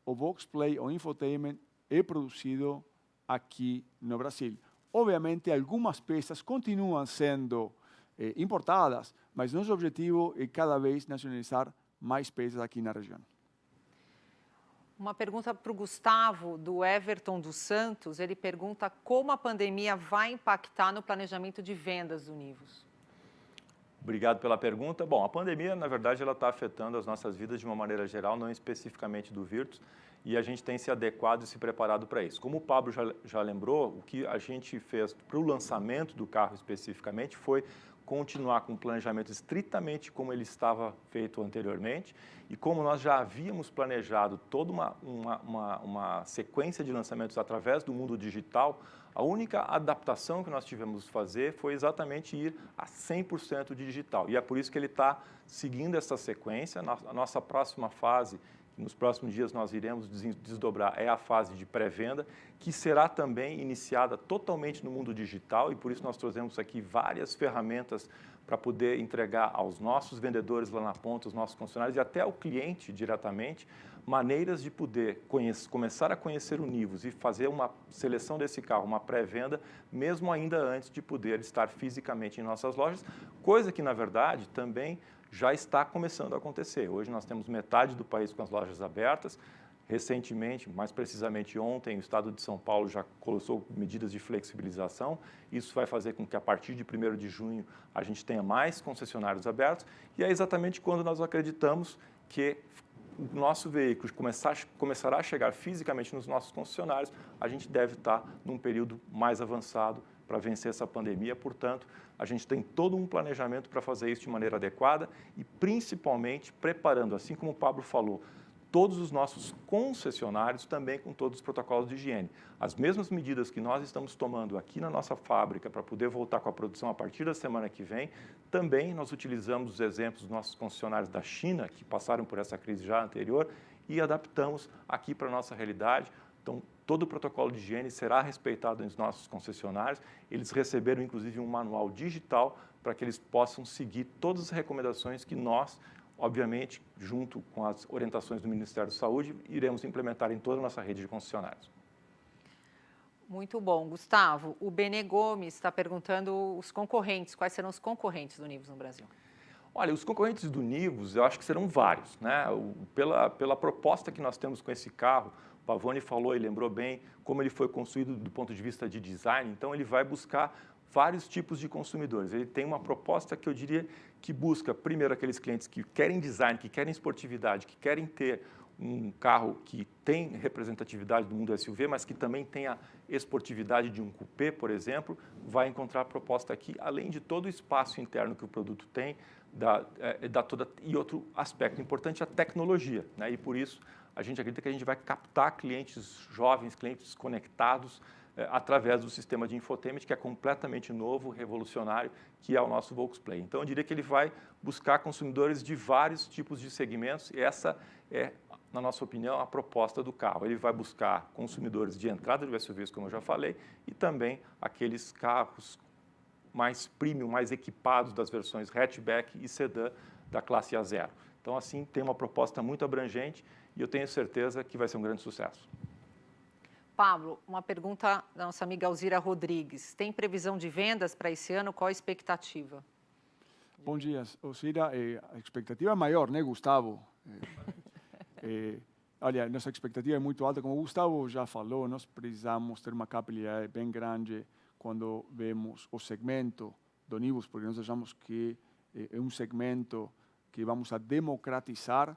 Speaker 2: o Volksplay, o infotainment, é produzido aqui no Brasil. Obviamente, algumas peças continuam sendo importadas, mas nosso objetivo é cada vez nacionalizar mais peças aqui na região.
Speaker 1: Uma pergunta para o Gustavo, do Everton dos Santos. Ele pergunta como a pandemia vai impactar no planejamento de vendas do Nivus.
Speaker 8: Obrigado pela pergunta. Bom, a pandemia, na verdade, ela está afetando as nossas vidas de uma maneira geral, não especificamente do Virtus, e a gente tem se adequado e se preparado para isso. Como o Pablo já lembrou, o que a gente fez para o lançamento do carro especificamente foi continuar com o planejamento estritamente como ele estava feito anteriormente, e como nós já havíamos planejado toda uma sequência de lançamentos através do mundo digital, a única adaptação que nós tivemos que fazer foi exatamente ir a 100% digital. E é por isso que ele está seguindo essa sequência. A nossa próxima fase, nos próximos dias nós iremos desdobrar, é a fase de pré-venda, que será também iniciada totalmente no mundo digital, e por isso nós trouxemos aqui várias ferramentas para poder entregar aos nossos vendedores lá na ponta, os nossos funcionários e até ao cliente diretamente, maneiras de poder começar a conhecer o Nivus e fazer uma seleção desse carro, uma pré-venda, mesmo ainda antes de poder estar fisicamente em nossas lojas, coisa que, na verdade, também já está começando a acontecer. Hoje nós temos metade do país com as lojas abertas. Recentemente, mais precisamente ontem, o Estado de São Paulo já colocou medidas de flexibilização. Isso vai fazer com que, a partir de 1º de junho, a gente tenha mais concessionários abertos. E é exatamente quando nós acreditamos que o nosso veículo começará a chegar fisicamente nos nossos concessionários, a gente deve estar num período mais avançado para vencer essa pandemia. Portanto, a gente tem todo um planejamento para fazer isso de maneira adequada e, principalmente, preparando, assim como o Pablo falou, todos os nossos concessionários também com todos os protocolos de higiene. As mesmas medidas que nós estamos tomando aqui na nossa fábrica para poder voltar com a produção a partir da semana que vem, também nós utilizamos os exemplos dos nossos concessionários da China, que passaram por essa crise já anterior, e adaptamos aqui para a nossa realidade. Então, todo o protocolo de higiene será respeitado nos nossos concessionários. Eles receberam, inclusive, um manual digital para que eles possam seguir todas as recomendações que nós, obviamente, junto com as orientações do Ministério da Saúde, iremos implementar em toda a nossa rede de concessionários.
Speaker 1: Muito bom. Gustavo, o Benê Gomes está perguntando os concorrentes, quais serão os concorrentes do Nivus no Brasil?
Speaker 8: Olha, os concorrentes do Nivus, eu acho que serão vários, né? Pela proposta que nós temos com esse carro, o Pavone falou e lembrou bem como ele foi construído do ponto de vista de design, então ele vai buscar vários tipos de consumidores. Ele tem uma proposta que eu diria que busca, primeiro, aqueles clientes que querem design, que querem esportividade, que querem ter um carro que tem representatividade do mundo SUV, mas que também tem a esportividade de um coupé, por exemplo, vai encontrar a proposta aqui, além de todo o espaço interno que o produto tem, e outro aspecto importante, a tecnologia, né? E por isso a gente acredita que a gente vai captar clientes jovens, clientes conectados, através do sistema de infotainment, que é completamente novo, revolucionário, que é o nosso VolksPlay. Então, eu diria que ele vai buscar consumidores de vários tipos de segmentos, e essa é, na nossa opinião, a proposta do carro. Ele vai buscar consumidores de entrada de SUVs, como eu já falei, e também aqueles carros mais premium, mais equipados das versões hatchback e sedã da classe A0. Então, assim, tem uma proposta muito abrangente e eu tenho certeza que vai ser um grande sucesso.
Speaker 1: Pablo, uma pergunta da nossa amiga Alzira Rodrigues. Tem previsão de vendas para esse ano? Qual a expectativa?
Speaker 2: Bom dia, Alzira. A expectativa é maior, né, Gustavo? Olha, nossa expectativa é muito alta. Como o Gustavo já falou, nós precisamos ter uma capilaridade bem grande quando vemos o segmento do Nivus, porque nós achamos que é um segmento que vamos a democratizar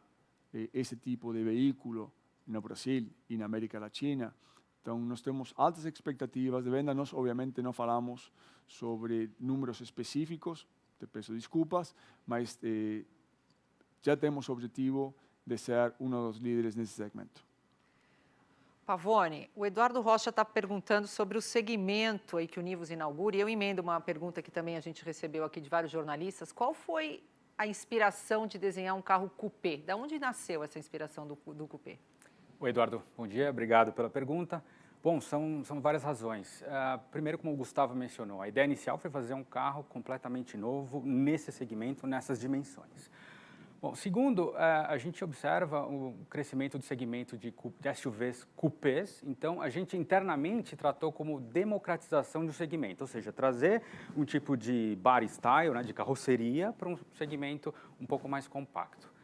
Speaker 2: esse tipo de veículo no Brasil e na América Latina. Então, nós temos altas expectativas de venda. Nós, obviamente, não falamos sobre números específicos, te peço desculpas, mas já temos o objetivo de ser um dos líderes nesse segmento.
Speaker 1: Pavone, o Eduardo Rocha está perguntando sobre o segmento aí que o Nivus inaugura, e eu emendo uma pergunta que também a gente recebeu aqui de vários jornalistas. Qual foi a inspiração de desenhar um carro coupé? Da onde nasceu essa inspiração do coupé?
Speaker 3: Oi, Eduardo, bom dia, obrigado pela pergunta. Bom, são várias razões. Primeiro, como o Gustavo mencionou, a ideia inicial foi fazer um carro completamente novo nesse segmento, nessas dimensões. Bom, segundo, a gente observa o crescimento do segmento de SUVs coupés, então a gente internamente tratou como democratização do segmento, ou seja, trazer um tipo de body style, né, de carroceria, para um segmento um pouco mais compacto.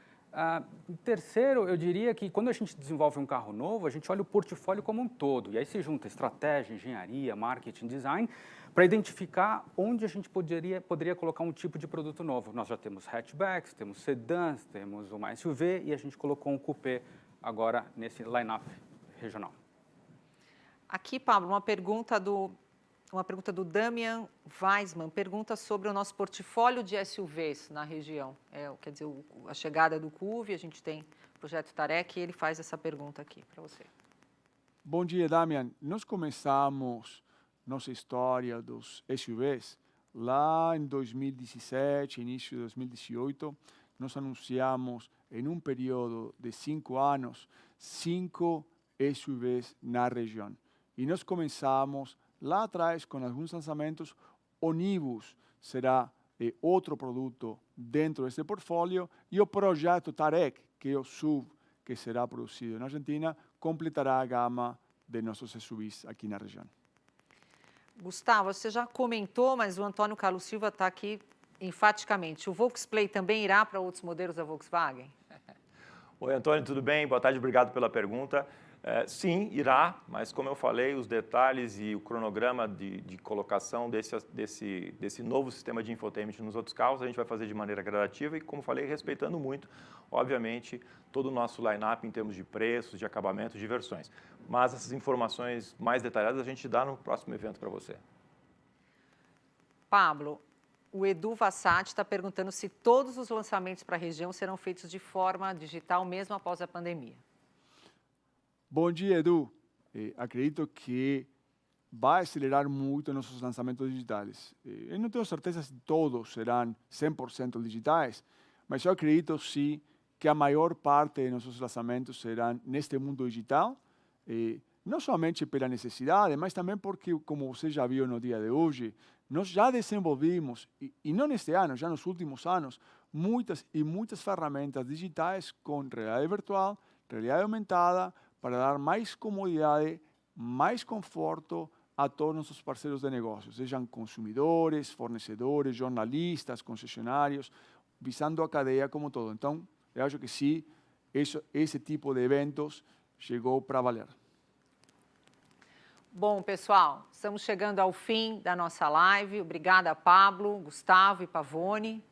Speaker 3: Terceiro, eu diria que quando a gente desenvolve um carro novo, a gente olha o portfólio como um todo, e aí se junta estratégia, engenharia, marketing, design, para identificar onde a gente poderia colocar um tipo de produto novo. Nós já temos hatchbacks, temos sedãs, temos uma SUV, e a gente colocou um coupé agora nesse line-up regional.
Speaker 1: Aqui, Pablo, uma pergunta do Damian Weisman, pergunta sobre o nosso portfólio de SUVs na região. Quer dizer, a chegada do CUV, a gente tem o projeto Tarek, e ele faz essa pergunta aqui para você.
Speaker 2: Bom dia, Damian. Nós começamos nossa história dos SUVs lá em 2017, início de 2018. Nós anunciamos, em um período de 5 anos, 5 SUVs na região. E nós começamos lá atrás com alguns lançamentos. O Nivus será outro produto dentro desse portfólio, e o projeto Tarek, que é o SUV que será produzido na Argentina, completará a gama de nossos SUVs aqui na região.
Speaker 1: Gustavo, você já comentou, mas o Antônio Carlos Silva está aqui enfaticamente. O VolksPlay também irá para outros modelos da Volkswagen?
Speaker 8: Oi, Antônio, tudo bem? Boa tarde, obrigado pela pergunta. Sim, irá, mas como eu falei, os detalhes e o cronograma de colocação desse novo sistema de infotainment nos outros carros, a gente vai fazer de maneira gradativa e, como falei, respeitando muito, obviamente, todo o nosso line-up em termos de preços, de acabamentos, de versões. Mas essas informações mais detalhadas a gente dá no próximo evento para você.
Speaker 1: Pablo, o Edu Vassati está perguntando se todos os lançamentos para a região serão feitos de forma digital, mesmo após a pandemia.
Speaker 2: Bom dia, Edu. Acredito que vai acelerar muito nossos lançamentos digitais. Eu não tenho certeza se todos serão 100% digitais, mas eu acredito sim que a maior parte de nossos lançamentos serão neste mundo digital, não somente pela necessidade, mas também porque, como você já viu no dia de hoje, nós já desenvolvimos, e não neste ano, já nos últimos anos, muitas ferramentas digitais com realidade virtual, realidade aumentada, para dar mais comodidade, mais conforto a todos nossos parceiros de negócios, sejam consumidores, fornecedores, jornalistas, concessionários, visando a cadeia como todo. Então, eu acho que sim, esse tipo de eventos chegou para valer.
Speaker 1: Bom, pessoal, estamos chegando ao fim da nossa live. Obrigada, Pablo, Gustavo e Pavone.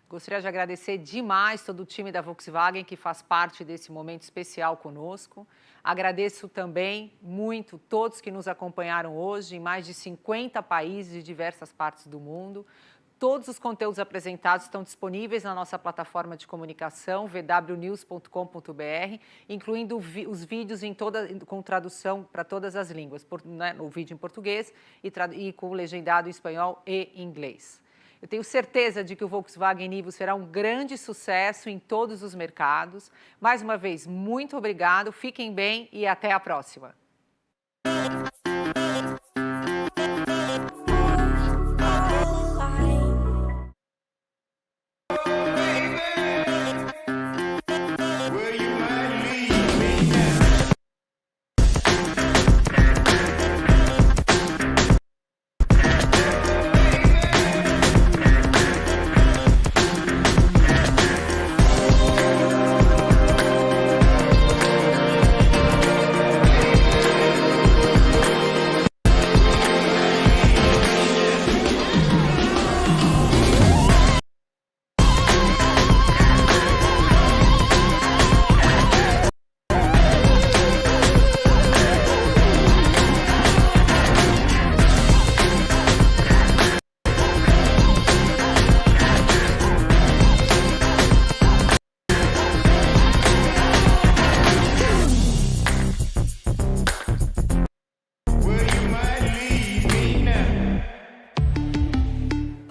Speaker 1: Gostaria de agradecer demais todo o time da Volkswagen que faz parte desse momento especial conosco. Agradeço também muito todos que nos acompanharam hoje em mais de 50 países de diversas partes do mundo. Todos os conteúdos apresentados estão disponíveis na nossa plataforma de comunicação, vwnews.com.br, incluindo os vídeos com tradução para todas as línguas, o vídeo em português e com legendado em espanhol e inglês. Eu tenho certeza de que o Volkswagen Nivus será um grande sucesso em todos os mercados. Mais uma vez, muito obrigado, fiquem bem e até a próxima.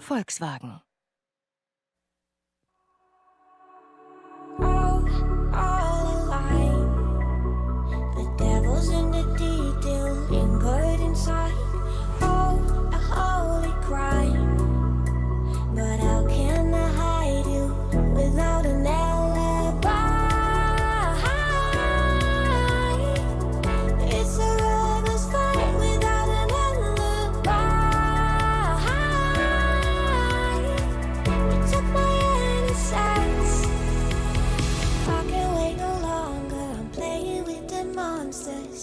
Speaker 6: Volkswagen.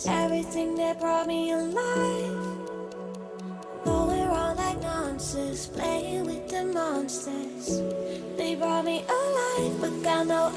Speaker 10: Everything that brought me alive, going wrong like nonsense, playing with the monsters. They brought me alive, but got no